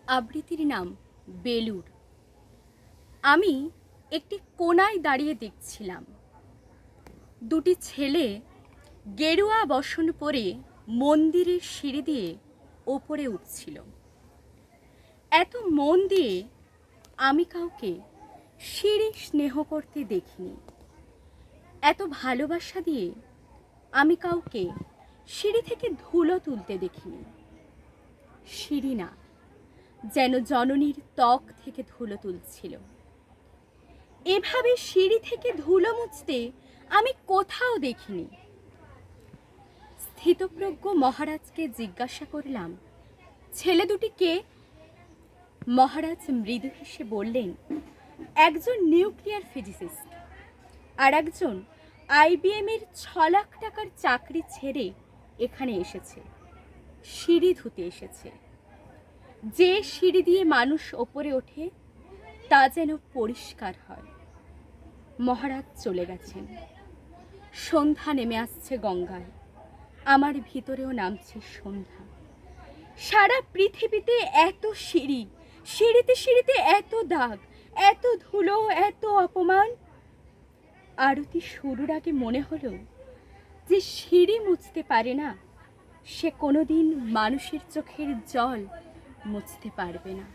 আবৃত্তির নাম বেলুড়। আমি একটি কোণায় দাঁড়িয়ে দেখছিলাম দুটি ছেলে গেরুয়া বসন পরে মন্দিরের সিঁড়ি দিয়ে ওপরে উঠছিল। এত মন দিয়ে আমি কাউকে সিঁড়ি স্নেহ করতে দেখিনি। এত ভালোবাসা দিয়ে আমি কাউকে সিঁড়ি থেকে ধুলো তুলতে দেখিনি। সিঁড়ি না, যেন জননীর ত্বক থেকে ধুলো তুলছিল। এভাবে সিঁড়ি থেকে ধুলো মুছতে আমি কোথাও দেখিনি। স্থিতপ্রজ্ঞ মহারাজকে জিজ্ঞাসা করলাম, ছেলে দুটি কে? মহারাজ মৃদু হেসে বললেন, একজন নিউক্লিয়ার ফিজিসিস্ট আর একজন IBM এর 6 লাখ টাকার চাকরি ছেড়ে এখানে এসেছে, সিঁড়ি ধুতে এসেছে। যে সিঁড়ি দিয়ে মানুষ ওপরে ওঠে তা যেন পরিষ্কার হয়। মহারাজ চলে গেছেন। সন্ধ্যা নেমে আসছে গঙ্গায়, আমার ভিতরেও নামছে সন্ধ্যা। সারা পৃথিবীতে এত সিঁড়ি, সিঁড়িতে সিঁড়িতে এত দাগ, এত ধুলো, এত অপমান। আরতি শুরুর আগে মনে হলো যে সিঁড়ি মুছতে পারে না সে কোনোদিন মানুষের চোখের জল মুছতে পারবে না।